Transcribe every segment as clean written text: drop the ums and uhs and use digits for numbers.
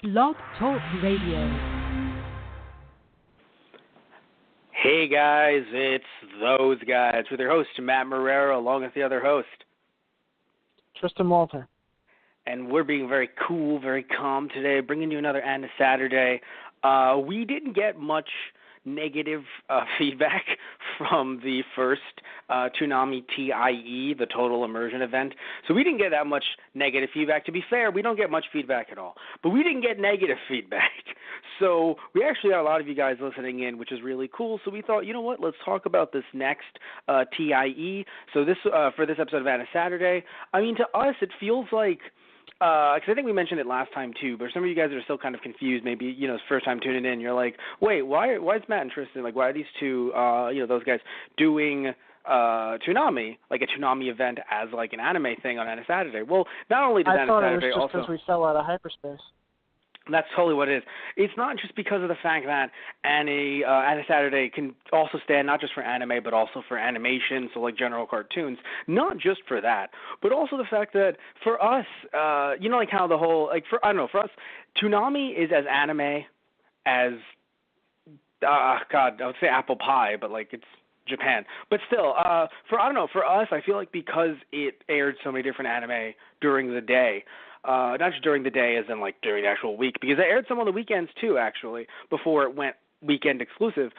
Blog Talk Radio. Hey guys, it's those guys with your host Matt Marrero along with the other host. Tristan Walter. And we're being very cool, very calm today, bringing you another Anna Saturday. We didn't get much negative feedback from the first Toonami TIE, the Total Immersion event. So we didn't get that much negative feedback. To be fair, we don't get much feedback at all. But we didn't get negative feedback. So we actually got a lot of you guys listening in, which is really cool. So we thought, you know what, let's talk about this next TIE. So this for this episode of Anna Saturday, I mean, to us, it feels like because I think we mentioned it last time too, but some of you guys are still kind of confused. Maybe first time tuning in, you're like, wait, why is Matt and Tristan, like, why are these two, those guys doing Toonami, like a Toonami event as like an anime thing on Anna Saturday? Well, not only does Anna Saturday also, I thought it was just because we fell out of hyperspace. That's totally what it is. It's not just because of the fact that Anna Saturday can also stand not just for anime but also for animation, so like general cartoons. Not just for that, but also the fact that for us, like how the whole for us, Toonami is as anime as I would say apple pie, but like it's Japan. But still, for us, I feel like because it aired so many different anime during the day. Not just during the day as in like during the actual week, because they aired some on the weekends too, actually, before it went weekend exclusive.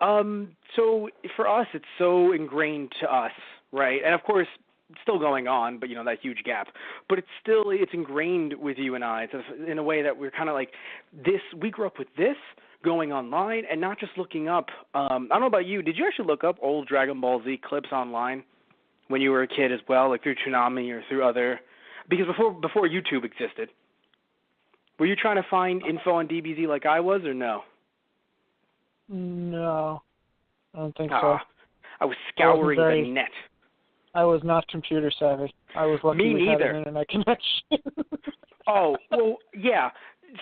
So for us, it's so ingrained to us, right? And of course, it's still going on, but that huge gap. But it's ingrained with you and I. It's in a way that we're kind of like this. We grew up with this going online and not just looking up. I don't know about you. Did you actually look up old Dragon Ball Z clips online when you were a kid as well, like through Toonami or through other? Because before YouTube existed, were you trying to find info on DBZ like I was, or no? No, I don't think so. I was scouring the net. I was not computer savvy. I was lucky we had an internet connection. Oh, well, yeah.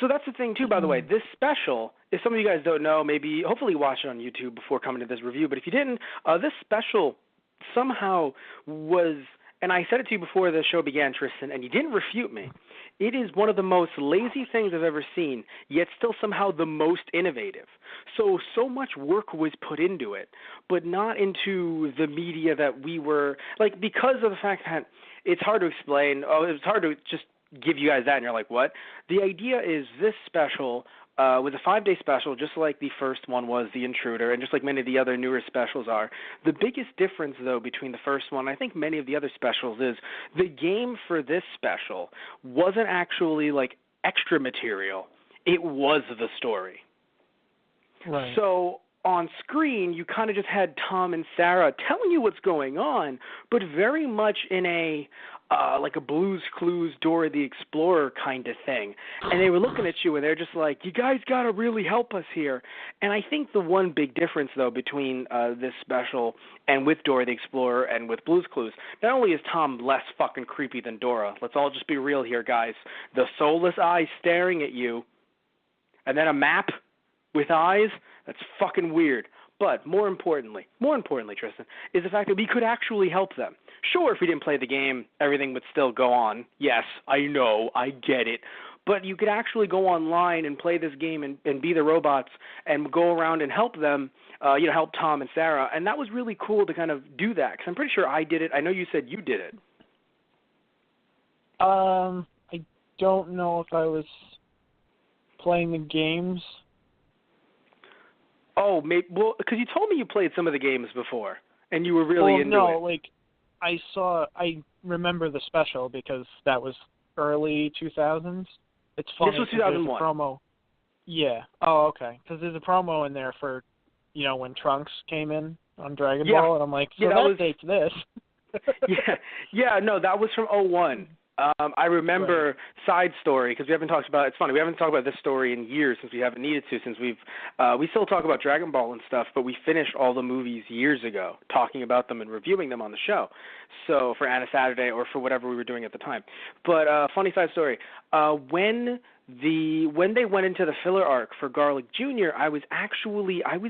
So that's the thing, too, by the way. This special, if some of you guys don't know, hopefully you watch it on YouTube before coming to this review, but if you didn't, this special somehow was... And I said it to you before the show began, Tristan, and you didn't refute me. It is one of the most lazy things I've ever seen, yet still somehow the most innovative. So much work was put into it, but not into the media that we were, like, because of the fact that it's hard to explain. It's hard to just give you guys that, and you're like, what? The idea is this special was a 5-day special, just like the first one was The Intruder, and just like many of the other newer specials are. The biggest difference, though, between the first one, I think many of the other specials, is the game for this special wasn't actually like extra material. It was the story. Right. So on screen, you kind of just had Tom and Sarah telling you what's going on, but very much in a like a Blue's Clues, Dora the Explorer kind of thing. And they were looking at you and they're just like, you guys got to really help us here. And I think the one big difference, though, between this special and with Dora the Explorer and with Blue's Clues, not only is Tom less fucking creepy than Dora, let's all just be real here, guys. The soulless eyes staring at you and then a map with eyes, that's fucking weird. But more importantly, Tristan, is the fact that we could actually help them. Sure, if we didn't play the game, everything would still go on. Yes, I know, I get it. But you could actually go online and play this game and be the robots and go around and help them, help Tom and Sarah. And that was really cool to kind of do that, because I'm pretty sure I did it. I know you said you did it. I don't know if I was playing the games. Oh, maybe, well, because you told me you played some of the games before, and you were really into it. No, I remember the special because that was early 2000s. It's funny. This was 2001. Promo. Yeah. Oh, okay. Because there's a promo in there for, when Trunks came in on Dragon Ball, and I'm like, that dates this. No, that was from 2001. I remember side story, because we haven't talked about, it's funny, we haven't talked about this story in years since we haven't needed to, since we still talk about Dragon Ball and stuff, but we finished all the movies years ago, talking about them and reviewing them on the show, so for Anna Saturday or for whatever we were doing at the time. But funny side story, when when they went into the filler arc for Garlic Jr., I was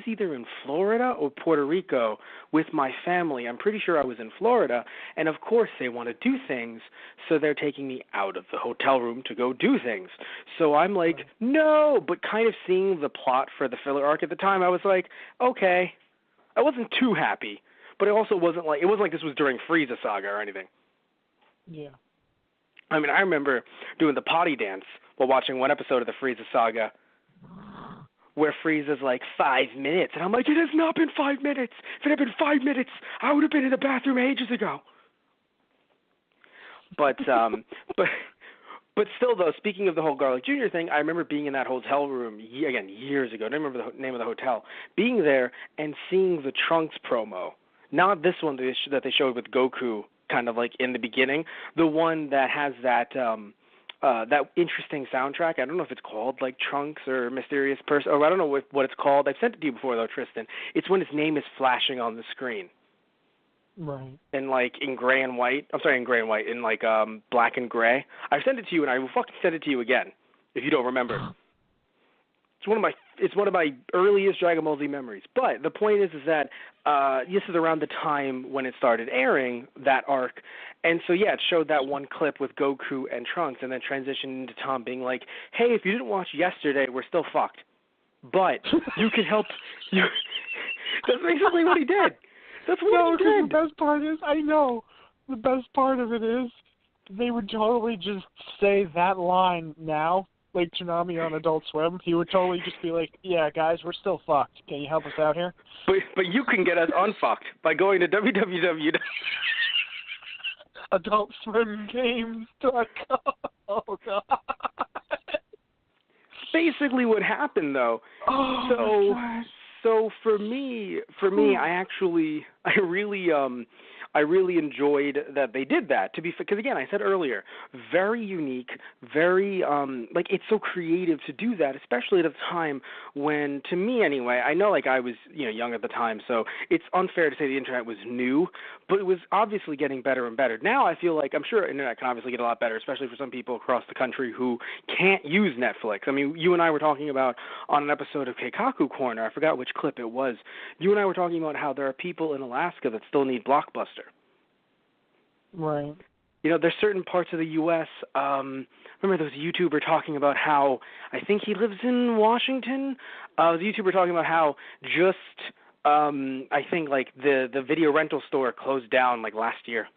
either in Florida or Puerto Rico with my family. I'm pretty sure I was in Florida, and of course they want to do things, so they're taking me out of the hotel room to go do things. So I'm like, no, but kind of seeing the plot for the filler arc at the time, I was like, okay. I wasn't too happy, but it also wasn't like this was during Frieza Saga or anything. Yeah. I mean, I remember doing the potty dance while watching one episode of the Frieza Saga where Frieza's like 5 minutes, and I'm like, it has not been 5 minutes. If it had been 5 minutes, I would have been in the bathroom ages ago. But still, though, speaking of the whole Garlic Jr. thing, I remember being in that hotel room, again, years ago. I don't remember the name of the hotel. Being there and seeing the Trunks promo. Not this one that they showed with Goku kind of like in the beginning. The one that has that interesting soundtrack. I don't know if it's called like Trunks or Mysterious Person, or I don't know what it's called. I've sent it to you before, though, Tristan. It's when his name is flashing on the screen. Right. In gray and white. I'm sorry, in gray and white. In black and gray. I've sent it to you, and I will fucking send it to you again if you don't remember. It's one of my earliest Dragon Ball Z memories. But the point is that this is around the time when it started airing, that arc. And so, yeah, it showed that one clip with Goku and Trunks, and then transitioned into Tom being like, hey, if you didn't watch yesterday, we're still fucked. But you can help. That's basically what he did. That's what he did. The best part is, I know, the best part of it is they would totally just say that line now, like Toonami on Adult Swim. He would totally just be like, yeah, guys, we're still fucked. Can you help us out here? But you can get us unfucked by going to www.adultswimgames.com. Oh, God. Basically what happened, though. So for me, I really enjoyed that they did that. Because again, I said earlier, very unique, very it's so creative to do that, especially at a time when, to me anyway, I know I was young at the time, so it's unfair to say the internet was new, but it was obviously getting better and better. Now I feel like I'm sure internet can obviously get a lot better, especially for some people across the country who can't use Netflix. I mean, you and I were talking about on an episode of Keikaku Corner, I forgot which clip it was. You and I were talking about how there are people in Alaska that still need Blockbuster. Right. There's certain parts of the U.S. Remember there was a YouTuber talking about how, I think he lives in Washington. There was a YouTuber talking about how just, I think the video rental store closed down last year.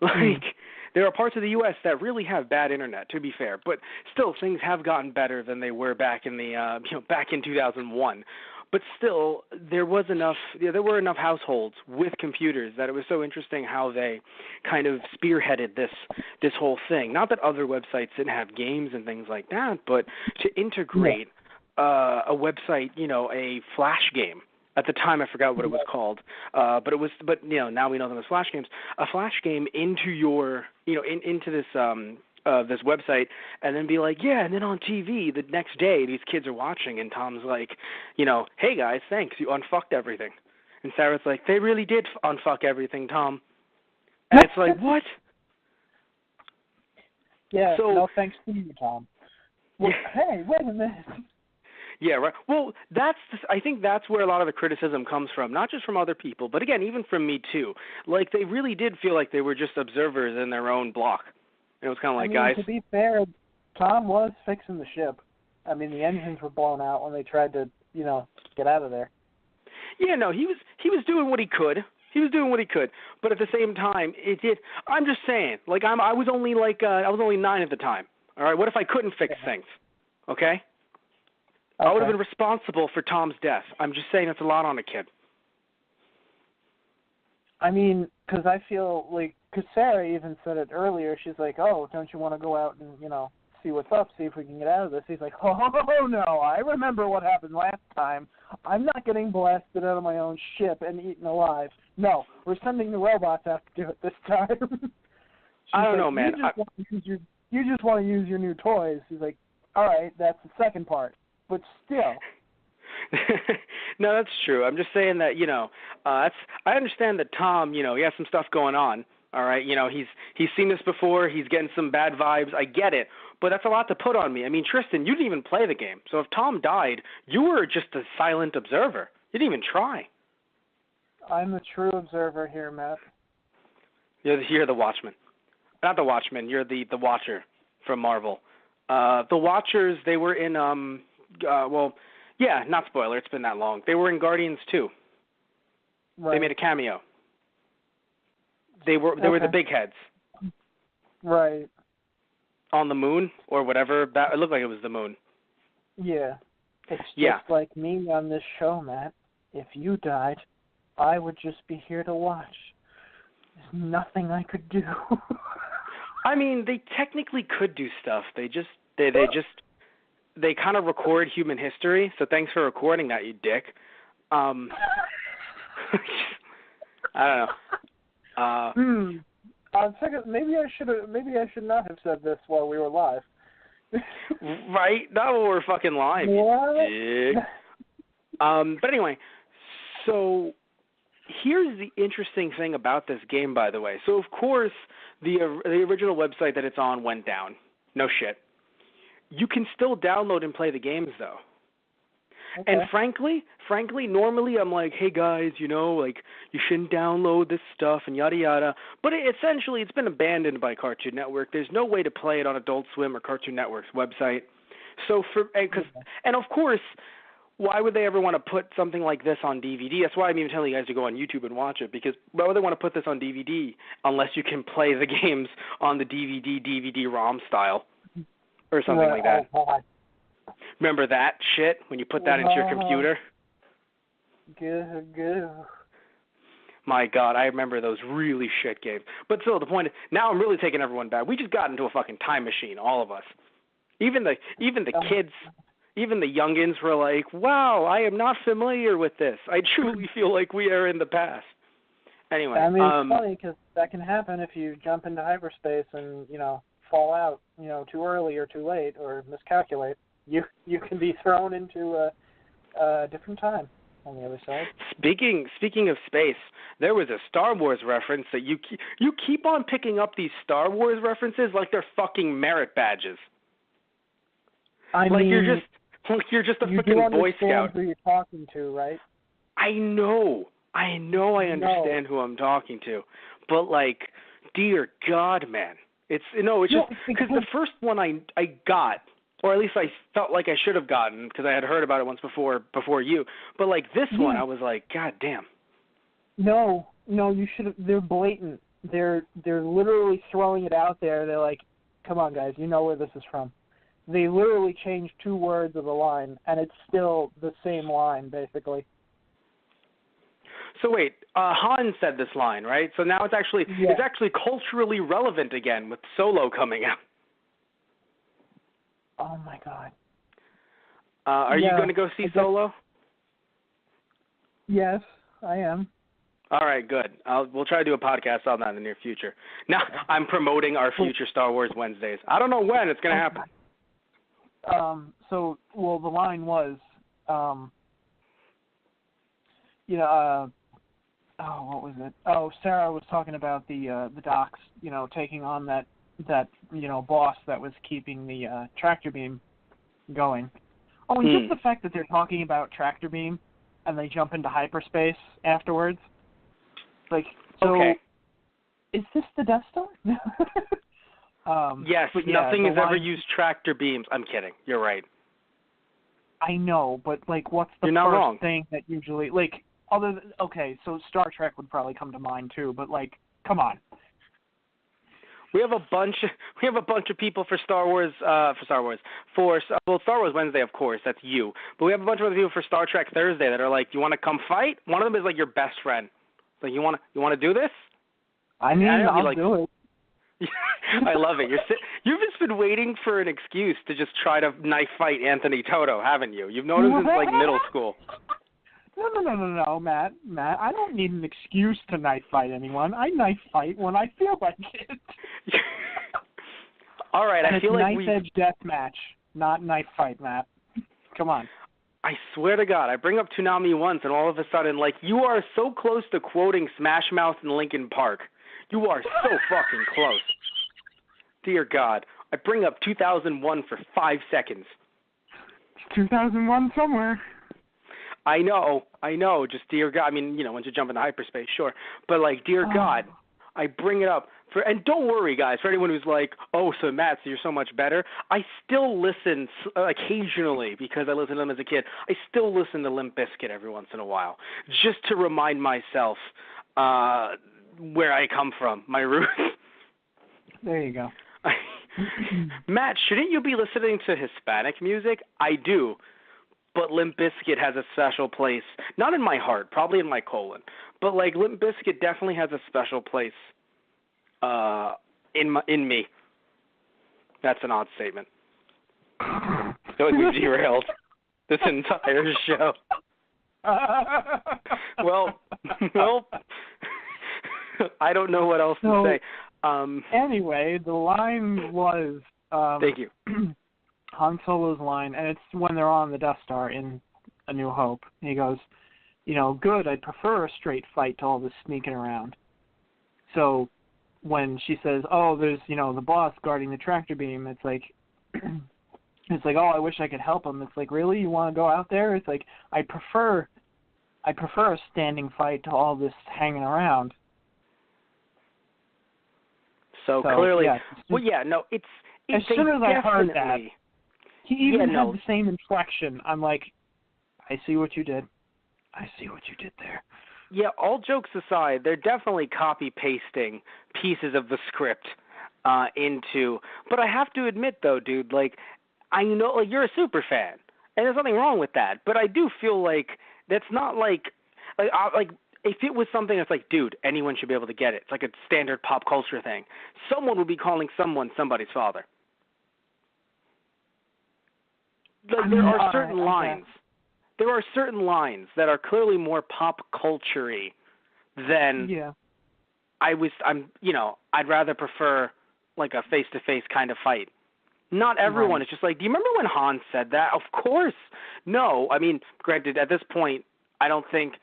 There are parts of the U.S. that really have bad internet, to be fair, but still things have gotten better than they were back in back in 2001. But still, there were enough households with computers that it was so interesting how they kind of spearheaded this whole thing. Not that other websites didn't have games and things like that, but to integrate a website, a Flash game. At the time, I forgot what it was called, but now we know them as Flash games. A Flash game into your, into this this website, and then be like, yeah, and then on TV the next day these kids are watching, and Tom's like, hey guys, thanks, you unfucked everything. And Sarah's like, they really did unfuck everything, Tom. And it's like, what? Yeah, so, no thanks to you, Tom. Well, hey, wait a minute. Yeah, right. Well, I think that's where a lot of the criticism comes from, not just from other people, but again, even from me too. They really did feel like they were just observers in their own block. It was kind of like, guys. To be fair, Tom was fixing the ship. I mean, the engines were blown out when they tried to, get out of there. Yeah, no, he was doing what he could. He was doing what he could, but at the same time, it did. I'm just saying, I was only I was only 9 at the time. All right, what if I couldn't fix things? Okay. I would have been responsible for Tom's death. I'm just saying that's a lot on a kid. I mean, because I feel because Sarah even said it earlier. She's like, oh, don't you want to go out and, see what's up, see if we can get out of this? He's like, oh, no, I remember what happened last time. I'm not getting blasted out of my own ship and eaten alive. No, we're sending the robots out to do it this time. I don't know, man. You just want to use your new toys. He's like, all right, that's the second part. But still. No, that's true. I'm just saying that, I understand that Tom, he has some stuff going on. All right, he's seen this before. He's getting some bad vibes. I get it. but that's a lot to put on me. I mean, Tristan, you didn't even play the game. So if Tom died, you were just a silent observer. You didn't even try. I'm a true observer here, Matt. You're the Watchman. Not the Watchman. You're the Watcher from Marvel. The Watchers, they were in, not spoiler, it's been that long. They were in Guardians 2. Right. They made a cameo. They were the big heads. Right. On the moon or whatever. It looked like it was the moon. Yeah. It's just like me on this show, Matt. If you died, I would just be here to watch. There's nothing I could do. I mean, they technically could do stuff. They kind of record human history. So thanks for recording that, you dick. I don't know. I'm thinking maybe I should not have said this while we were live. Right? Not while we're fucking live. What? You dick. But anyway, so here's the interesting thing about this game, by the way. So of course, the original website that it's on went down. No shit. You can still download and play the games though. Okay. And frankly, normally I'm like, hey guys, you shouldn't download this stuff and yada yada. But essentially, it's been abandoned by Cartoon Network. There's no way to play it on Adult Swim or Cartoon Network's website. So and of course, why would they ever want to put something like this on DVD? That's why I'm even telling you guys to go on YouTube and watch it, because why would they want to put this on DVD unless you can play the games on the DVD-ROM style or something like that? God. Remember that shit when you put that into your computer? Good. My God, I remember those really shit games. But still, the point is, now I'm really taking everyone back. We just got into a fucking time machine, all of us. Even the kids, even the youngins were like, wow, I am not familiar with this. I truly feel like we are in the past. Anyway. I mean, it's funny because that can happen if you jump into hyperspace and, fall out, too early or too late or miscalculate. You can be thrown into a different time on the other side. Speaking of space, there was a Star Wars reference that you keep on picking up these Star Wars references like they're fucking merit badges. I mean, you're just a freaking Boy Scout. Who you're talking to, right? I know. I understand who I'm talking to, but dear God, man, it's just because the first one I got. Or at least I felt like I should have gotten because I had heard about it once before you. But this one, I was like, God damn. No, you should have. They're blatant. They're literally throwing it out there. They're like, come on, guys, you know where this is from. They literally changed 2 words of the line, and it's still the same line, basically. So wait, Han said this line, right? So now it's actually culturally relevant again with Solo coming out. Oh, my God. Are you going to go see Solo? Yes, I am. All right, good. We'll try to do a podcast on that in the near future. Now, I'm promoting our future Star Wars Wednesdays. I don't know when it's going to happen. The line was, what was it? Oh, Sarah was talking about the docs, taking on that boss that was keeping the tractor beam going. Oh, and just the fact that they're talking about tractor beam and they jump into hyperspace afterwards. Okay. Is this the Death Star? Yes, nothing has ever used tractor beams. I'm kidding. You're right. I know, but what's the first thing that usually other than, so Star Trek would probably come to mind too, but come on. We have a bunch of people for Star Wars Star Wars Wednesday, of course, that's you. But we have a bunch of other people for Star Trek Thursday that are like, you want to come fight? One of them is your best friend. You want to do this? I mean, I'll do it. I love it. You've just been waiting for an excuse to just try to knife fight Anthony Toto, haven't you? You've known him since middle school. No, Matt. I don't need an excuse to knife fight anyone. I knife fight when I feel like it. All right, I feel like knife edge death match, not knife fight, Matt. Come on. I swear to God, I bring up Toonami once, and all of a sudden, you are so close to quoting Smash Mouth and Linkin Park. You are so fucking close. Dear God. I bring up 2001 for 5 seconds. It's 2001 somewhere. I know. Just dear God. I mean, once you jump into hyperspace, sure. But like, dear God, I bring it up and don't worry, guys. For anyone who's like, oh, so Matt, so you're so much better. I still listen occasionally because I listened to them as a kid. I still listen to Limp Bizkit every once in a while, just to remind myself where I come from, my roots. There you go. Matt, shouldn't you be listening to Hispanic music? I do. But Limp Bizkit has a special place, not in my heart, probably in my colon, but like Limp Bizkit definitely has a special place in me. That's an odd statement. So we've derailed this entire show. Well, I don't know what else to say. Anyway, the line was... Thank you. Han Solo's line, and it's when they're on the Death Star in A New Hope. He goes, good, I'd prefer a straight fight to all this sneaking around. So when she says, oh, there's, the boss guarding the tractor beam, it's like, oh, I wish I could help him. It's like, really? You want to go out there? It's like, I prefer a standing fight to all this hanging around. So clearly, yeah, it's as soon as I heard that, he even had the same inflection. I'm like, I see what you did. I see what you did there. Yeah, all jokes aside, they're definitely copy-pasting pieces of the script into... But I have to admit, though, dude, like, I know, like, you're a super fan, and there's nothing wrong with that, but I do feel like that's not like if it was something that's like, dude, anyone should be able to get it. It's like a standard pop culture thing. Someone would be calling someone somebody's father. Like, there are certain lines. There are certain lines that are clearly more pop culture-y than I'd rather prefer like a face-to-face kind of fight. Not everyone. Right. It's just like, do you remember when Han said that? Of course. No, I mean, granted, at this point, I don't think...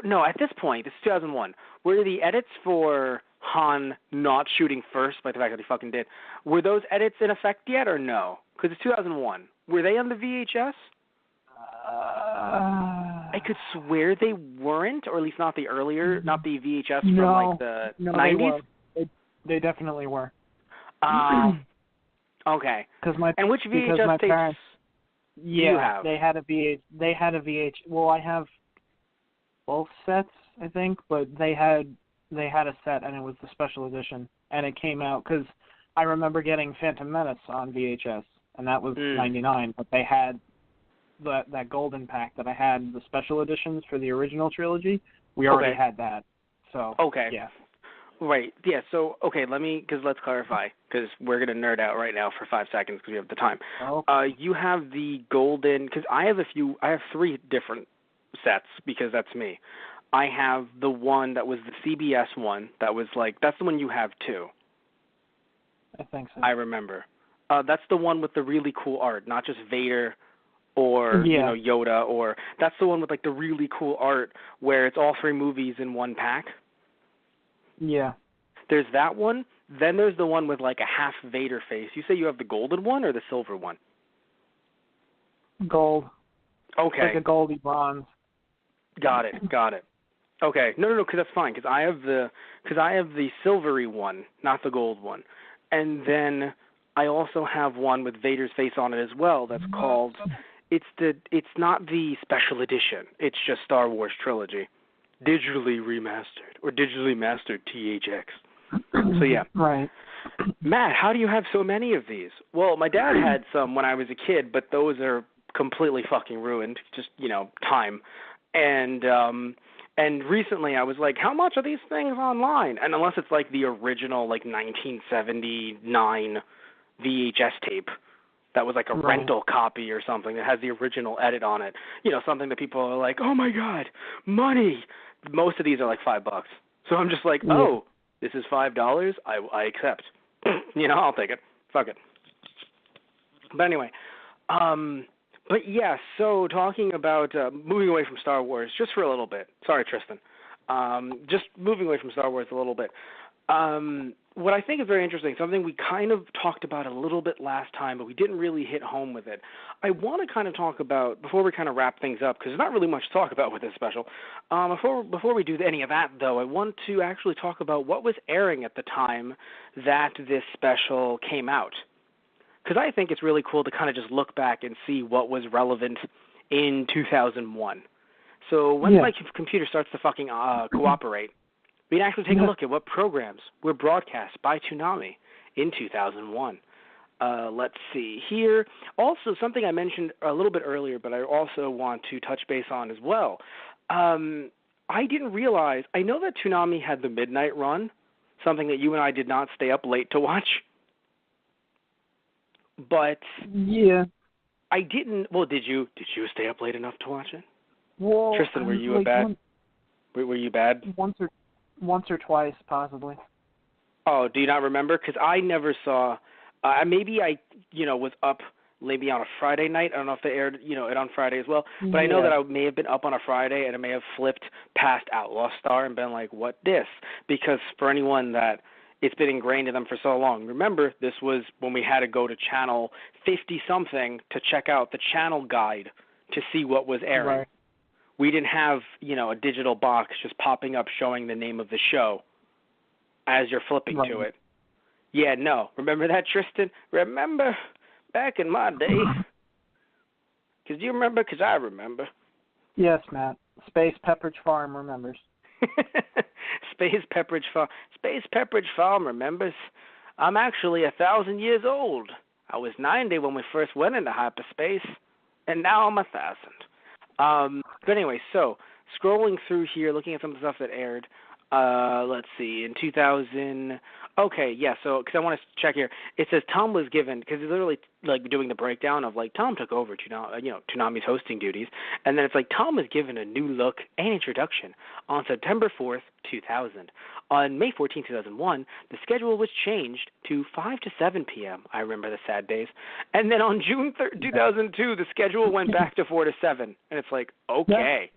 No, at this point, it's 2001. Were the edits for Han not shooting first, by the fact that he fucking did, were those edits in effect yet or no? Because it's 2001. Were they on the VHS? I could swear they weren't, or at least not the earlier, not the VHS from like the 90s? They definitely were. Okay. And which VHS tapes parents, do you have? They had a VH. Well, I have both sets, I think, but they had a set, and it was the special edition, and it came out because I remember getting Phantom Menace on VHS, and that was 99, but they had that golden pack that I had, the special editions for the original trilogy. We already had that. So yeah. Right. Yeah. So let's clarify, because we're gonna nerd out right now for 5 seconds because we have the time. Okay. You have the golden, because I have 3 different sets because that's me. I have the one that was the CBS one that was like, that's the one you have too. I think so. I remember. That's the one with the really cool art, not just Vader or Yoda, or that's the one with like the really cool art where it's all 3 movies in one pack. Yeah. There's that one. Then there's the one with like a half Vader face. You say you have the golden one or the silver one? Gold. Okay. Like a goldy bronze. Got it. Okay. No, because that's fine. Because I have the silvery one, not the gold one, and then I also have one with Vader's face on it as well. That's called. It's not the special edition. It's just Star Wars Trilogy, digitally remastered or digitally mastered THX. So yeah. Right. Matt, how do you have so many of these? Well, my dad had some when I was a kid, but those are completely fucking ruined. Just time. And recently I was like, how much are these things online? And unless it's like the original like 1979 VHS tape that was like a rental copy or something that has the original edit on it, something that people are like, oh my God, money. Most of these are like $5. So I'm just like, oh, this is $5. I accept. I'll take it. Fuck it. But anyway, but yeah, so talking about moving away from Star Wars just for a little bit. Sorry, Tristan. Just moving away from Star Wars a little bit. What I think is very interesting, something we kind of talked about a little bit last time, but we didn't really hit home with it. I want to kind of talk about, before we kind of wrap things up, because there's not really much to talk about with this special. Before we do any of that, though, I want to actually talk about what was airing at the time that this special came out. Because I think it's really cool to kind of just look back and see what was relevant in 2001. So once my computer starts to fucking cooperate, we can actually take a look at what programs were broadcast by Toonami in 2001. Let's see here. Also, something I mentioned a little bit earlier, but I also want to touch base on as well. I didn't realize, I know that Toonami had the midnight run, something that you and I did not stay up late to watch. But I didn't. Well, did you stay up late enough to watch it? Well, Tristan, were you bad? Were you bad? Once or twice, possibly. Oh, do you not remember? Because I never saw. Maybe I, was up maybe on a Friday night. I don't know if they aired, it on Friday as well. But I know that I may have been up on a Friday and I may have flipped past Outlaw Star and been like, "What this?" Because for anyone that it's been ingrained in them for so long. Remember, this was when we had to go to channel 50-something to check out the channel guide to see what was airing. Right. We didn't have, a digital box just popping up showing the name of the show as you're flipping to it. Yeah, no. Remember that, Tristan? Remember back in my day? Because you remember? Because I remember. Yes, Matt. Space Pepperidge Farm remembers. Space Pepperidge Farm remembers. I'm actually 1,000 years old. I was 90 when we first went into hyperspace, and now I'm 1,000. But anyway, so scrolling through here, looking at some of the stuff that aired. Let's see, in 2000. Okay, yeah. So because I want to check here, it says Tom was given, because he's literally like doing the breakdown of like Tom took over Toonami's hosting duties, and then it's like Tom was given a new look and introduction on September 4th, 2000. On May 14, 2001, the schedule was changed to 5 to 7 p.m. I remember the sad days, and then on June 3rd, 2002, the schedule went back to 4 to 7, and it's like okay.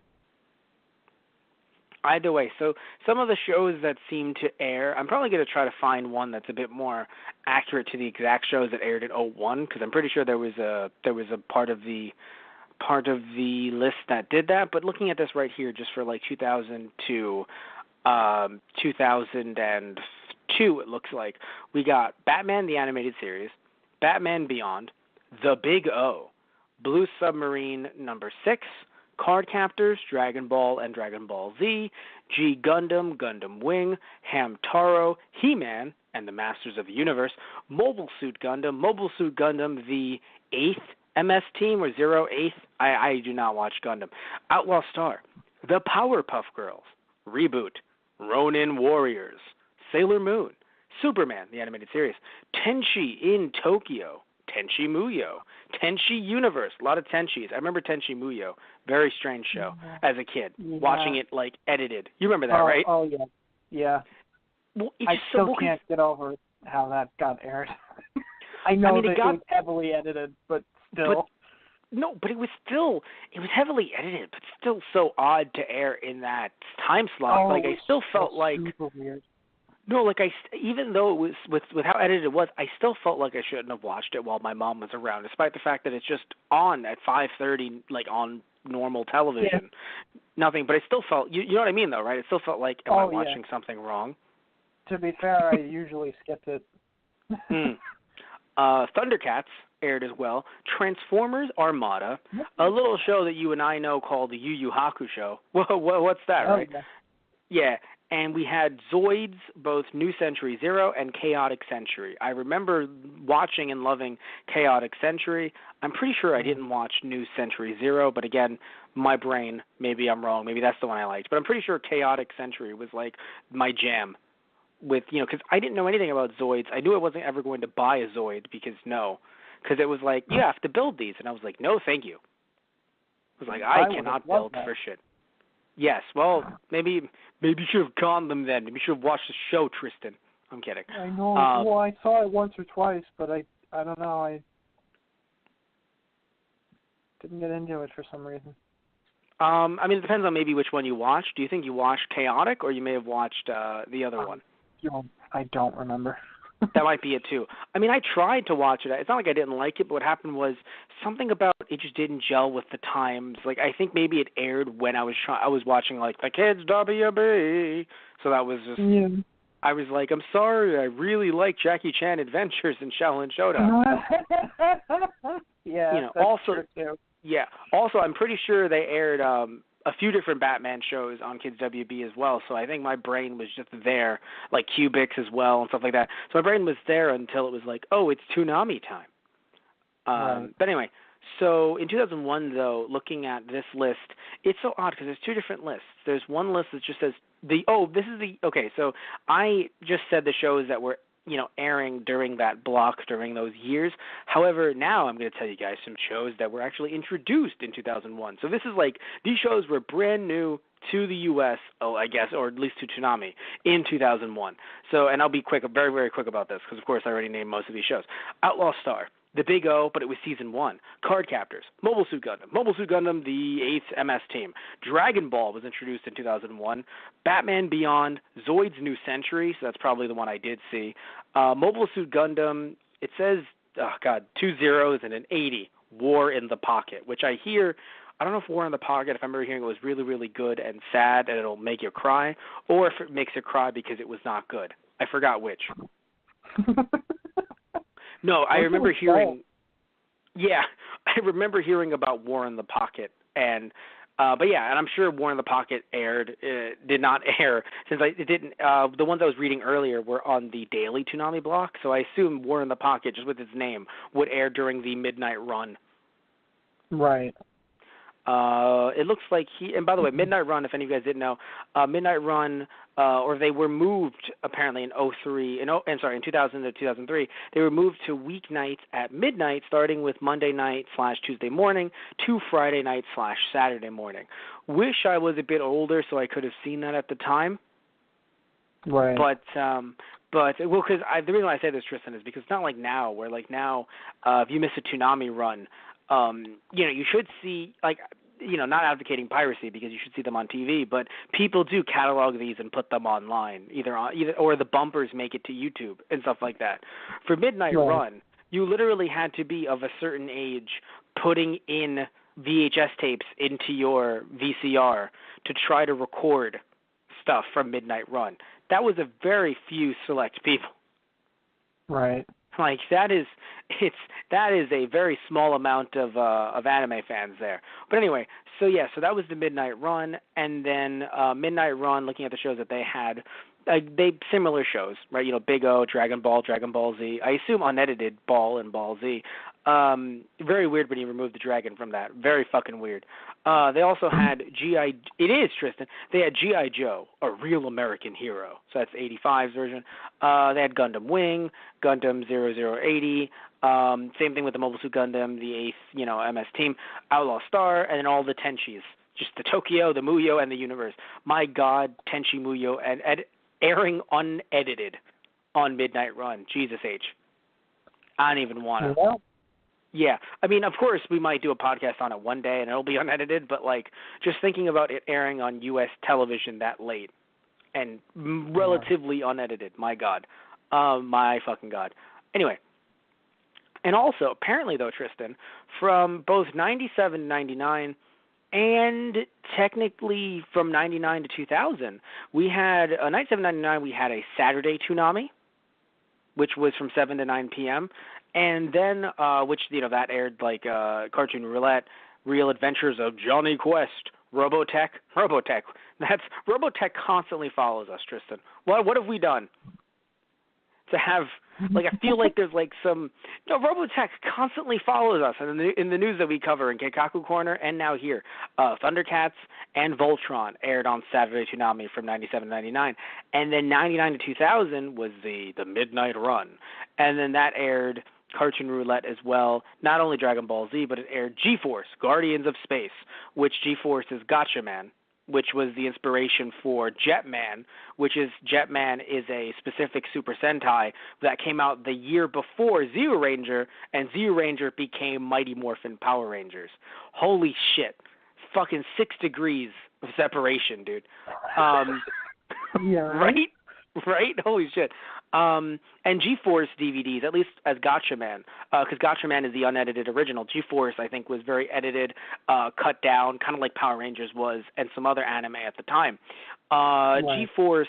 Either way, so some of the shows that seem to air, I'm probably going to try to find one that's a bit more accurate to the exact shows that aired in 2001, because I'm pretty sure there was a part of the list that did that. But looking at this right here, just for like 2002, 2002, it looks like we got Batman the Animated Series, Batman Beyond, The Big O, Blue Submarine number 6. Card Captors, Dragon Ball and Dragon Ball Z, G Gundam, Gundam Wing, Hamtaro, He-Man, and the Masters of the Universe, Mobile Suit Gundam, the 8th MS Team or 08th, I do not watch Gundam, Outlaw Star, The Powerpuff Girls, Reboot, Ronin Warriors, Sailor Moon, Superman, the animated series, Tenchi in Tokyo, Tenchi Muyo, Tenchi Universe, a lot of Tenchis. I remember Tenchi Muyo, very strange show as a kid, watching it like edited. You remember that, right? Oh yeah, yeah. Well, I still can't get over how that got aired. I know that it was heavily edited, but still. But it was heavily edited, but still so odd to air in that time slot. I still felt like super weird. No, even though it was with how edited it was, I still felt like I shouldn't have watched it while my mom was around, despite the fact that it's just on at 5:30, like on normal television. Yeah. Nothing, but I still felt, you know what I mean, though, right? It still felt like, am I watching something wrong? To be fair, I usually skipped it. Thundercats aired as well. Transformers Armada, a little show that you and I know called the Yu Yu Hakusho. What's that, right? Yeah. And we had Zoids, both New Century Zero and Chaotic Century. I remember watching and loving Chaotic Century. I'm pretty sure I didn't watch New Century Zero, but again, my brain, maybe I'm wrong. Maybe that's the one I liked. But I'm pretty sure Chaotic Century was like my jam with, because I didn't know anything about Zoids. I knew I wasn't ever going to buy a Zoid because it was like, you have to build these. And I was like, no, thank you. I was like, I cannot build for shit. Yes, well, maybe you should have gone them then. Maybe you should have watched the show, Tristan. I'm kidding. I know. Well, I saw it once or twice, but I don't know. I didn't get into it for some reason. I mean, it depends on maybe which one you watched. Do you think you watched Chaotic, or you may have watched the other one? I don't remember. That might be it too. I mean, I tried to watch it. It's not like I didn't like it, but what happened was something about it just didn't gel with the times. Like, I think maybe it aired when I was watching like the Kids WB, so that was just. Yeah. I was like, I'm sorry, I really like Jackie Chan Adventures and Shaolin Showdown. Yeah. You know, that's also, true too. yeah. Also, I'm pretty sure they aired a few different Batman shows on Kids WB as well. So I think my brain was just there, like Cubics as well and stuff like that. So my brain was there until it was like, oh, it's Toonami time. Right. But anyway, so in 2001, though, looking at this list, it's so odd because there's two different lists. There's one list that just says okay, so I just said the shows that were, airing during that block during those years. However, now I'm going to tell you guys some shows that were actually introduced in 2001. So this is like, these shows were brand new to the U.S., I guess, or at least to Toonami in 2001. So, and I'll be quick, very, very quick about this because, of course, I already named most of these shows. Outlaw Star, The Big O, but it was Season 1. Card Captors, Mobile Suit Gundam, the 8th MS Team. Dragon Ball was introduced in 2001. Batman Beyond, Zoid's New Century, so that's probably the one I did see. Mobile Suit Gundam, it says, 2 zeros and an 80, War in the Pocket, which I hear, I don't know if War in the Pocket, if I remember hearing it was really, really good and sad and it'll make you cry, or if it makes you cry because it was not good. I forgot which. No, I remember hearing. Yeah, I remember hearing about War in the Pocket, and but yeah, and I'm sure War in the Pocket did not air since it didn't. The ones I was reading earlier were on the daily Toonami block, so I assume War in the Pocket, just with its name, would air during the midnight run. Right. It looks like and by the way, Midnight Run, if any of you guys didn't know, Midnight Run, or they were moved apparently in 2000 to 2003, they were moved to weeknights at midnight, starting with Monday night / Tuesday morning to Friday night / Saturday morning. Wish I was a bit older so I could have seen that at the time. Right. But because the reason why I say this, Tristan, is because it's not like now, where like now, if you miss a Toonami run, you should see, like, not advocating piracy because you should see them on TV, but people do catalog these and put them online, either or the bumpers make it to YouTube and stuff like that. For Midnight Run, you literally had to be of a certain age putting in VHS tapes into your VCR to try to record stuff from Midnight Run. That was a very few select people. Right. Like that is a very small amount of anime fans there. But anyway, so that was the Midnight Run, and then Midnight Run. Looking at the shows that they had, similar shows, right? Big O, Dragon Ball Z. I assume unedited Ball and Ball Z. Very weird when you remove the dragon from that. Very fucking weird. They also had G.I. It is, Tristan. They had G.I. Joe, a real American hero. So that's 85's version. They had Gundam Wing, Gundam 0080. Same thing with the Mobile Suit Gundam, the 8th, MS Team, Outlaw Star, and then all the Tenshis. Just the Tokyo, the Muyo, and the Universe. My God, Tenshi Muyo, and airing unedited on Midnight Run. Jesus H. I don't even want to. Yeah, I mean, of course, we might do a podcast on it one day, and it'll be unedited. But like, just thinking about it airing on U.S. television that late and relatively unedited, my God, my fucking God. Anyway, and also apparently though, Tristan, from both '97 to '99, and technically from '99 to 2000, we had 97-99. We had a Saturday Toonami, which was from 7 to 9 p.m. And then, which, that aired like Cartoon Roulette, Real Adventures of Johnny Quest, Robotech. Robotech constantly follows us, Tristan. What have we done to have, like, I feel like there's like some, Robotech constantly follows us in the news that we cover in Keikaku Corner and now here. Thundercats and Voltron aired on Saturday Toonami from 97 to 99. And then 99 to 2000 was the Midnight Run. And then that aired Cartoon Roulette as well, not only Dragon Ball Z, but it aired G-Force, Guardians of Space, which G-Force is Gotcha Man, which was the inspiration for Jetman, Jetman is a specific Super Sentai that came out the year before Zeo Ranger, and Zeo Ranger became Mighty Morphin Power Rangers. Holy shit. Fucking 6 degrees of separation, dude. Yeah, right? Right? Holy shit. And G-Force DVDs, at least as Gotcha Man, because Gotcha Man is the unedited original. G-Force, I think, was very edited, cut down, kind of like Power Rangers was, and some other anime at the time. Right. G-Force,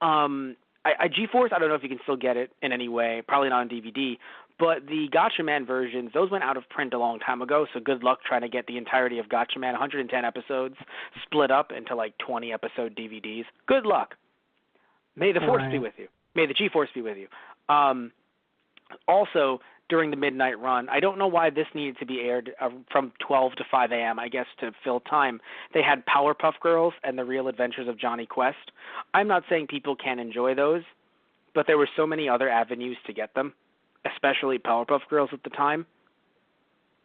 G-Force, I don't know if you can still get it in any way, probably not on DVD, but the Gotcha Man versions, those went out of print a long time ago, so good luck trying to get the entirety of Gotcha Man, 110 episodes, split up into like 20-episode DVDs. Good luck. May the Force be with you. May the G-Force be with you. Also, during the midnight run, I don't know why this needed to be aired from 12 to 5 a.m., I guess, to fill time. They had Powerpuff Girls and The Real Adventures of Johnny Quest. I'm not saying people can't enjoy those, but there were so many other avenues to get them, especially Powerpuff Girls at the time.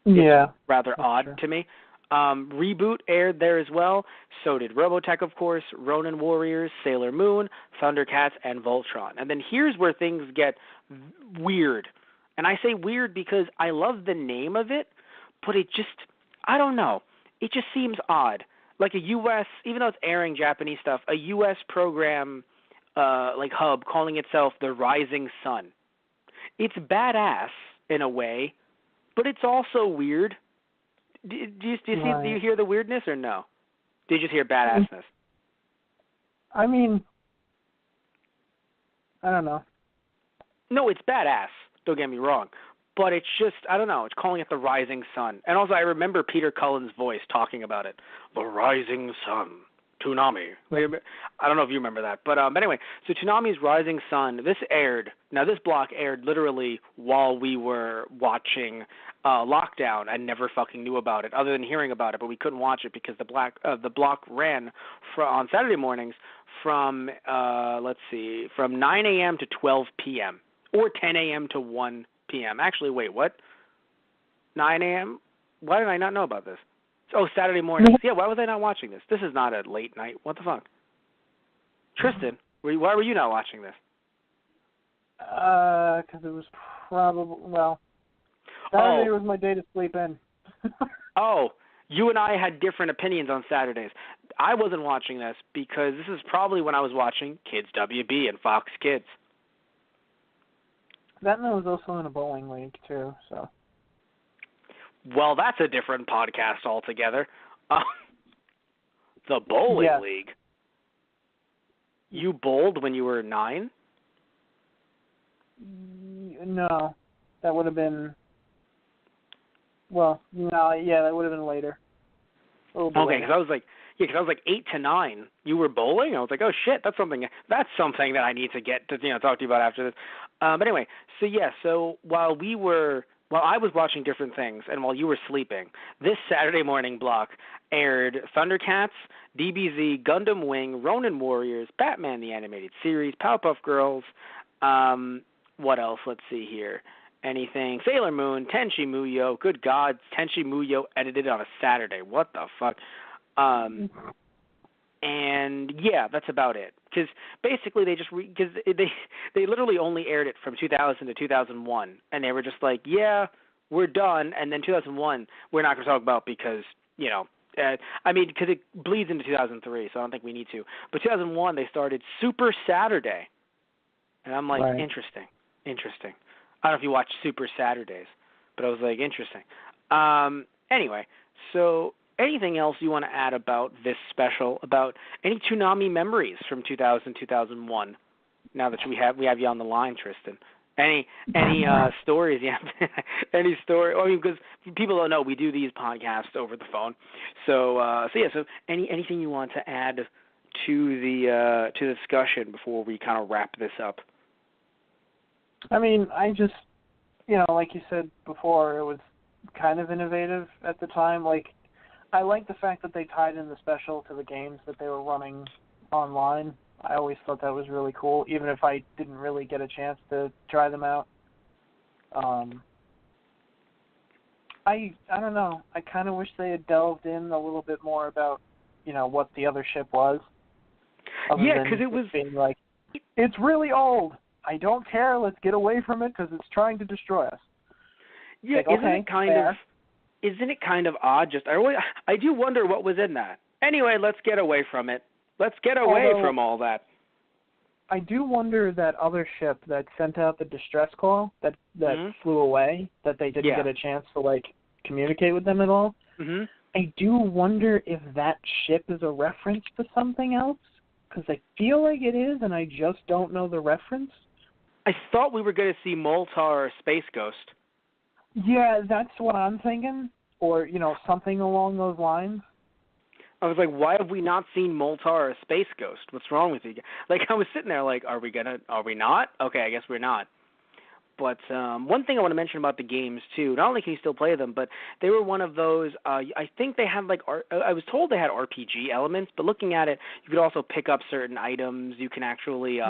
Yeah. It's rather odd to me. Reboot aired there as well. So did Robotech, of course, Ronin Warriors, Sailor Moon, Thundercats, and Voltron. And then here's where things get weird. And I say weird because I love the name of it, but it just, I don't know. It just seems odd. Like a U.S., even though it's airing Japanese stuff, a U.S. program like hub calling itself The Rising Sun. It's badass in a way, but it's also weird. Do you hear the weirdness or no? Do you just hear badassness? I mean, I don't know. No, it's badass. Don't get me wrong. But it's just, I don't know, it's calling it the Rising Sun. And also I remember Peter Cullen's voice talking about it. The Rising Sun. Toonami. I don't know if you remember that. But anyway, so Toonami's Rising Sun, this aired. Now, this block aired literally while we were watching Lockdown and never fucking knew about it, other than hearing about it, but we couldn't watch it because the block ran on Saturday mornings from, from 9 a.m. to 12 p.m. or 10 a.m. to 1 p.m. Actually, wait, what? 9 a.m.? Why did I not know about this? Oh, Saturday mornings. Yeah, why was I not watching this? This is not a late night. What the fuck? Tristan, why were you not watching this? Because it was probably, Saturday was my day to sleep in. Oh, you and I had different opinions on Saturdays. I wasn't watching this because this is probably when I was watching Kids WB and Fox Kids. That and I was also in a bowling league, too, so. Well, that's a different podcast altogether. The bowling league. You bowled when you were 9? No, that would have been. Well, that would have been later. Okay, because I was like, 8 to 9. You were bowling. I was like, oh shit, that's something that I need to get to talk to you about after this. But anyway, so while I was watching different things, and while you were sleeping, this Saturday morning block aired Thundercats, DBZ, Gundam Wing, Ronin Warriors, Batman the Animated Series, Powerpuff Girls, what else? Let's see here. Anything. Sailor Moon, Tenchi Muyo, good God, Tenchi Muyo edited on a Saturday. What the fuck? And yeah, that's about it. Because basically they literally only aired it from 2000 to 2001, and they were just like, yeah, we're done. And then 2001, we're not going to talk about because because it bleeds into 2003, so I don't think we need to. But 2001, they started Super Saturday, and I'm like, right. Interesting. I don't know if you watch Super Saturdays, but I was like, interesting. Anyway, so. Anything else you want to add about this special, about any Toonami memories from 2000, 2001, now that we have you on the line, Tristan? Any stories? Yeah, any story? I mean, because people don't know, we do these podcasts over the phone. So anything you want to add to the discussion before we kind of wrap this up? I mean, I just, like you said before, it was kind of innovative at the time. Like, I like the fact that they tied in the special to the games that they were running online. I always thought that was really cool, even if I didn't really get a chance to try them out. I don't know. I kind of wish they had delved in a little bit more about, what the other ship was. Yeah, because it was being like, it's really old. I don't care. Let's get away from it because it's trying to destroy us. Yeah, like, isn't it kind of? Isn't it kind of odd? I do wonder what was in that. Anyway, let's get away from it. Let's get away from all that. I do wonder that other ship that sent out the distress call that flew away, that they didn't get a chance to, like, communicate with them at all. Mm-hmm. I do wonder if that ship is a reference to something else, because I feel like it is, and I just don't know the reference. I thought we were going to see Moltar or Space Ghost. Yeah, that's what I'm thinking, or, you know, something along those lines. I was like, why have we not seen Moltar or Space Ghost? What's wrong with you? Like, I was sitting there like, are we not? Okay, I guess we're not. But one thing I want to mention about the games, too, not only can you still play them, but they were one of those, I think they had, like, I was told they had RPG elements, but looking at it, you could also pick up certain items. You can actually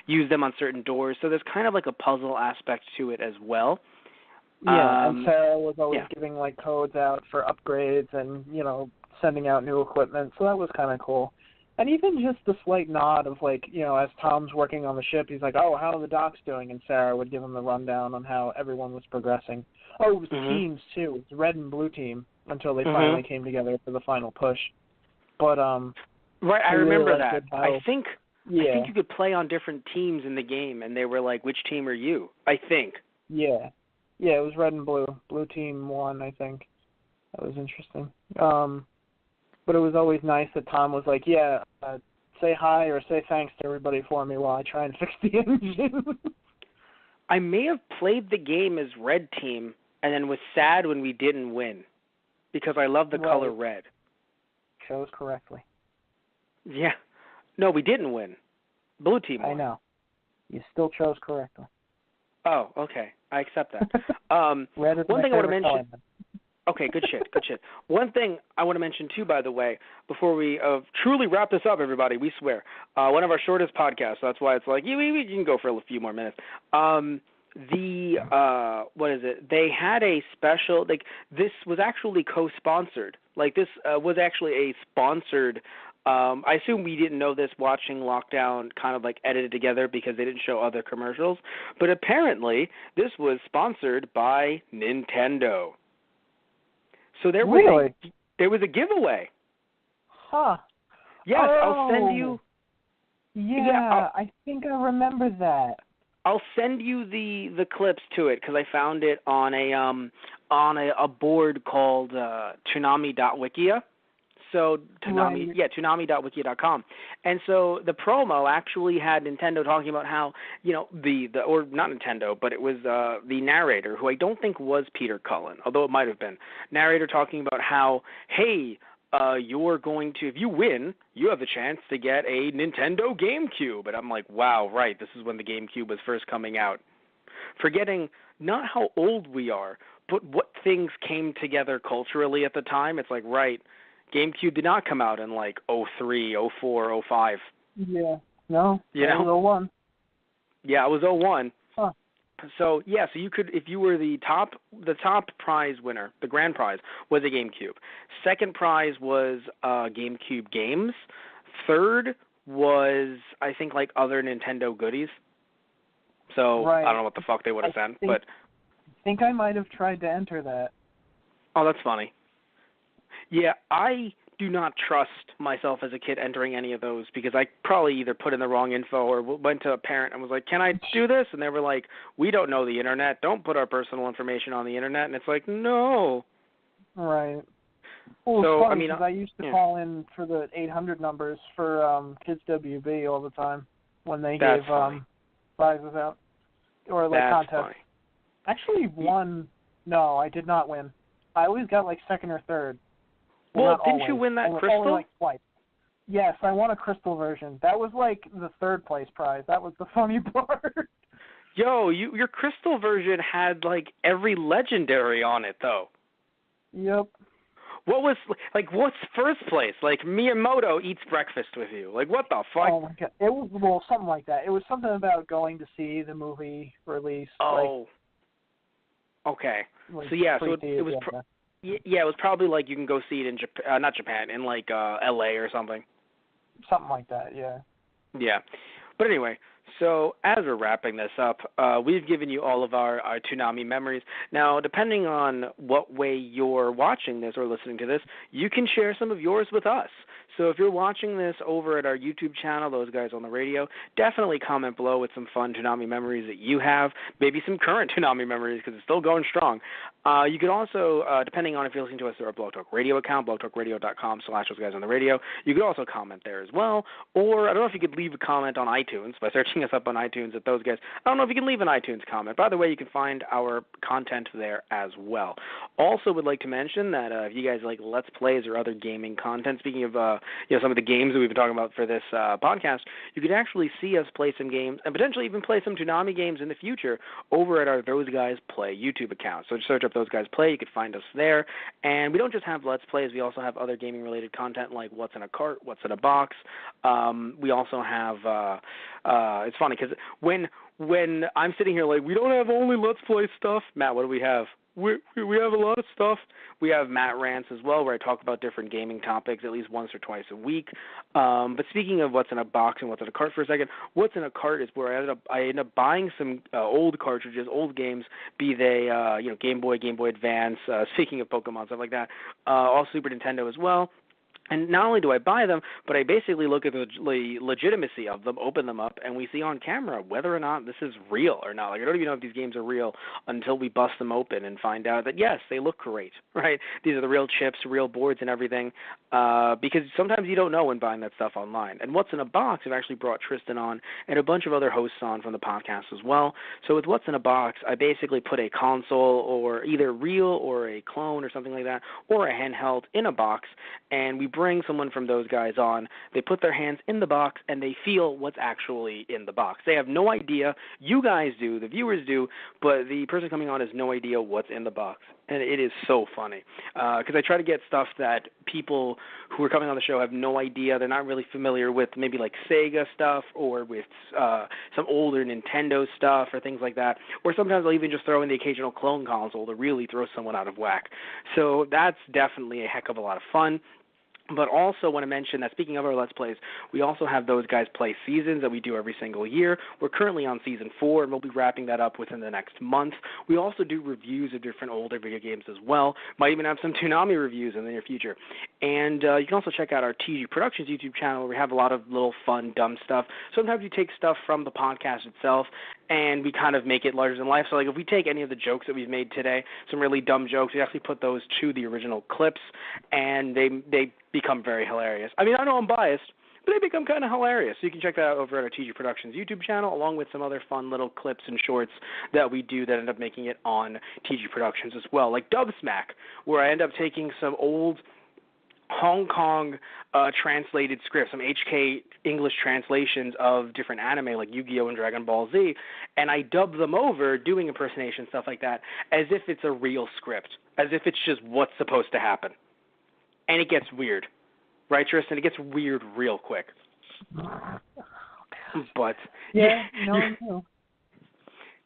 use them on certain doors. So there's kind of like a puzzle aspect to it as well. Yeah, and Sarah was always giving, like, codes out for upgrades and, you know, sending out new equipment, so that was kind of cool. And even just the slight nod of, like, you know, as Tom's working on the ship, he's like, oh, how are the docks doing? And Sarah would give him the rundown on how everyone was progressing. Oh, it was teams, too. It was red and blue team until they finally came together for the final push. But, right, I remember that. I think you could play on different teams in the game, and they were like, which team are you? I think. Yeah. Yeah, it was red and blue. Blue team won, I think. That was interesting. But it was always nice that Tom was like, say hi or say thanks to everybody for me while I try and fix the engine. I may have played the game as red team and then was sad when we didn't win because I love the color red. Chose correctly. Yeah. No, we didn't win. Blue team won. I know. You still chose correctly. Oh, okay. I accept that. Red is one thing I want to mention. Color. Okay, good shit. One thing I want to mention, too, by the way, before we truly wrap this up, everybody, we swear. One of our shortest podcasts, so that's why it's like, we can go for a few more minutes. What is it? They had a special, like, this was actually co-sponsored. Like, this was actually a sponsored, I assume we didn't know this watching Lockdown kind of, like, edited together because they didn't show other commercials. But apparently, this was sponsored by Nintendo. So there was a giveaway. Huh. Yes, I'll send you. Yeah, I think I remember that. I'll send you the clips to it because I found it on a board called Toonami.wikia. So Toonami.wikia.com. And so the promo actually had Nintendo talking about how, you know, or not Nintendo, but it was the narrator, who I don't think was Peter Cullen, although it might have been. Narrator talking about how, hey, you're going to, if you win, you have the chance to get a Nintendo GameCube. And I'm like, wow, right, this is when the GameCube was first coming out. Forgetting not how old we are, but what things came together culturally at the time. It's like, right, GameCube did not come out in like 03, 04, 05. Yeah. No. It was 01. Yeah, it was 01. Huh. So you could, if you were the top prize winner, the grand prize was a GameCube. Second prize was GameCube games. Third was, I think, like other Nintendo goodies. So I don't know what the fuck they would have sent, but I think I might have tried to enter that. Oh, that's funny. Yeah, I do not trust myself as a kid entering any of those because I probably either put in the wrong info or went to a parent and was like, can I do this? And they were like, we don't know the internet. Don't put our personal information on the internet. And it's like, no. Right. Well, so, it's funny, I used to call in for the 800 numbers for Kids WB all the time when they gave prizes out. Or like contests. Funny. Actually won. No, I did not win. I always got like second or third. Well, didn't you win that crystal? Only like twice. Yes, I won a crystal version. That was like the third place prize. That was the funny part. Yo, your crystal version had like every legendary on it though. Yep. What's first place? Like Miyamoto eats breakfast with you. Like what the fuck? Oh my god. It was something like that. It was something about going to see the movie release. Oh. Okay. So yeah, so it was it was probably like you can go see it in Japan, not Japan, in like LA or something. Something like that, yeah. Yeah. But anyway, So as we're wrapping this up, we've given you all of our Toonami memories. Now, depending on what way you're watching this or listening to this, you can share some of yours with us. So if you're watching this over at our YouTube channel, Those Guys on the Radio, definitely comment below with some fun Toonami memories that you have, maybe some current Toonami memories because it's still going strong. You could also, depending on if you're listening to us through our Blog Talk Radio account, blogtalkradio.com/Those Guys on the Radio, you could also comment there as well. Or I don't know if you could leave a comment on iTunes by searching us up on iTunes at Those Guys. I don't know if you can leave an iTunes comment. By the way, you can find our content there as well. Also would like to mention that if you guys like Let's Plays or other gaming content, speaking of some of the games that we've been talking about for this podcast, you could actually see us play some games and potentially even play some Toonami games in the future over at our Those Guys Play YouTube account. So just search up Those Guys Play. You can find us there. And we don't just have Let's Plays. We also have other gaming-related content like What's in a Cart, What's in a Box. We also have it's funny because when I'm sitting here like, we don't have only Let's Play stuff. Matt, what do we have? We have a lot of stuff. We have Matt Rants as well, where I talk about different gaming topics at least once or twice a week. But speaking of What's in a Box and What's in a Cart for a second, What's in a Cart is where I ended up buying some old cartridges, old games, be they Game Boy, Game Boy Advance. Speaking of Pokemon, stuff like that, all Super Nintendo as well. And not only do I buy them, but I basically look at the legitimacy of them, open them up, and we see on camera whether or not this is real or not. Like, I don't even know if these games are real until we bust them open and find out that, yes, they look great, right? These are the real chips, real boards and everything, because sometimes you don't know when buying that stuff online. And What's in a Box, I've actually brought Tristan on and a bunch of other hosts on from the podcast as well. So with What's in a Box, I basically put a console or either real or a clone or something like that, or a handheld in a box, and we bring someone from Those Guys on. They put their hands in the box and they feel what's actually in the box. They have no idea. You guys do, the viewers do, but the person coming on has no idea what's in the box. And it is so funny because I try to get stuff that people who are coming on the show have no idea. They're not really familiar with, maybe like Sega stuff or with some older Nintendo stuff or things like that. Or sometimes I'll even just throw in the occasional clone console to really throw someone out of whack. So that's definitely a heck of a lot of fun. But also want to mention that speaking of our Let's Plays, we also have Those Guys Play seasons that we do every single year. We're currently on Season 4, and we'll be wrapping that up within the next month. We also do reviews of different older video games as well. Might even have some Toonami reviews in the near future. And you can also check out our TG Productions YouTube channel, where we have a lot of little fun, dumb stuff. Sometimes we take stuff from the podcast itself, and we kind of make it larger than life. So, like, if we take any of the jokes that we've made today, some really dumb jokes, we actually put those to the original clips, and they become very hilarious. I mean, I know I'm biased, but they become kind of hilarious. So you can check that out over at our TG Productions YouTube channel, along with some other fun little clips and shorts that we do that end up making it on TG Productions as well, like Dub Smack, where I end up taking some old Hong Kong translated scripts, some HK English translations of different anime like Yu-Gi-Oh! And Dragon Ball Z, and I dub them over, doing impersonation, stuff like that, as if it's a real script, as if it's just what's supposed to happen. And it gets weird. Right, Tristan? It gets weird real quick. But yeah,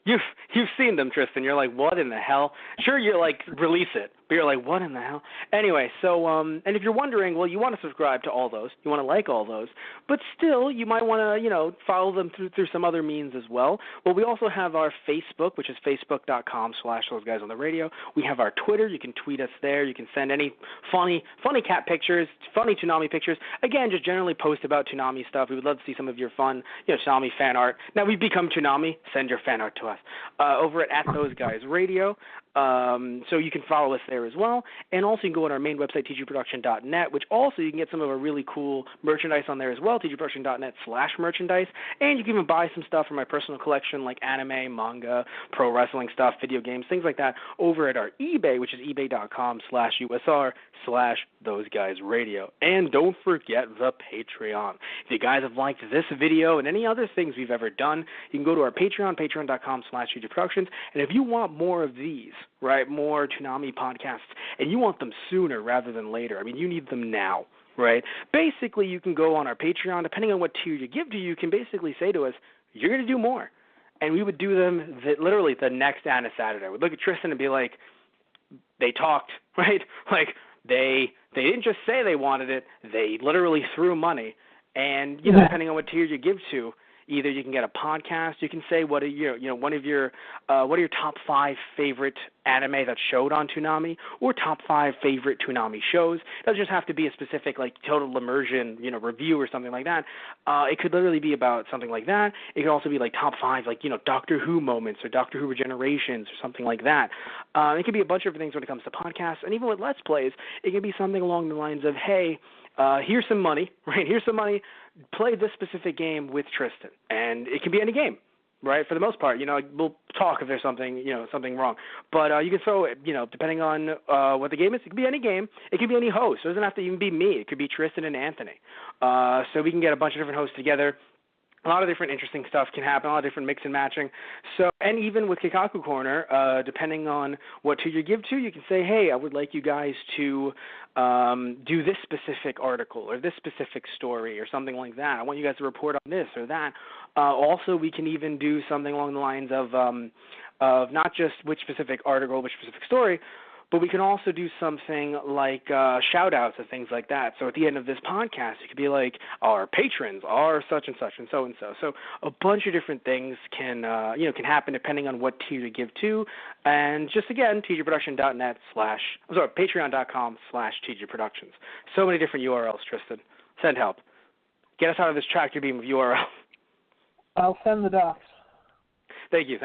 you've seen them, Tristan. You're like, what in the hell? Sure, you're like, release it. But you're like, what in the hell? Anyway, so, and if you're wondering, well, you want to subscribe to all those. You want to like all those. But still, you might want to, follow them through some other means as well. Well, we also have our Facebook, which is facebook.com/Those Guys on the Radio. We have our Twitter. You can tweet us there. You can send any funny cat pictures, funny Toonami pictures. Again, just generally post about Toonami stuff. We would love to see some of your fun, Toonami fan art. Now, we've become Toonami. Send your fan art to us. Over at Those Guys Radio. So you can follow us there as well. And also you can go on our main website, tgproduction.net, which also you can get some of our really cool merchandise on there as well, tgproduction.net/merchandise. And you can even buy some stuff from my personal collection like anime, manga, pro wrestling stuff, video games, things like that over at our eBay, which is ebay.com/USR/Those Guys Radio. And don't forget the Patreon. If you guys have liked this video and any other things we've ever done, you can go to our Patreon, patreon.com/TGProductions. And if you want more of these, right, more Toonami podcasts, and you want them sooner rather than later, I mean, you need them now, right? Basically, you can go on our Patreon. Depending on what tier you give to, you can basically say to us, you're going to do more. And we would do them literally the next Anna Saturday. We'd look at Tristan and be like, they talked, right? Like, they didn't just say they wanted it. They literally threw money. And, depending on what tier you give to, Either you can get a podcast. You can say what are one of your what are your top 5 favorite anime that showed on Toonami, or top 5 favorite Toonami shows. It doesn't just have to be a specific like total immersion review or something like that. It could literally be about something like that. It could also be like top 5 like Doctor Who moments or Doctor Who regenerations or something like that. It could be a bunch of different things when it comes to podcasts, and even with Let's Plays, it can be something along the lines of, hey, here's some money, right? Here's some money. Play this specific game with Tristan, and it can be any game, right? For the most part, we'll talk if there's something, something wrong. But you can throw it, depending on what the game is. It could be any game. It could be any host. It doesn't have to even be me. It could be Tristan and Anthony. So we can get a bunch of different hosts together. A lot of different interesting stuff can happen, a lot of different mix and matching. So, and even with Kikaku Corner, depending on what tier you give to, you can say, hey, I would like you guys to do this specific article or this specific story or something like that. I want you guys to report on this or that. Also, we can even do something along the lines of not just which specific article, which specific story, but we can also do something like shout-outs and things like that. So at the end of this podcast, it could be like, our patrons are such and such and so and so. So a bunch of different things can happen depending on what tier you give to. And just again, patreon.com/TGProductions. So many different URLs, Tristan. Send help. Get us out of this tractor beam of URL. I'll send the docs. Thank you.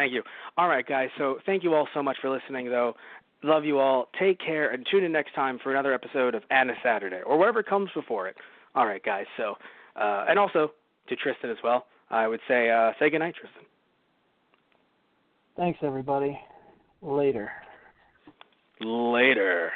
All right, guys. So thank you all so much for listening, though. Love you all. Take care, and tune in next time for another episode of Anna Saturday, or whatever comes before it. All right, guys. So, and also to Tristan as well, I would say good night, Tristan. Thanks, everybody. Later. Later.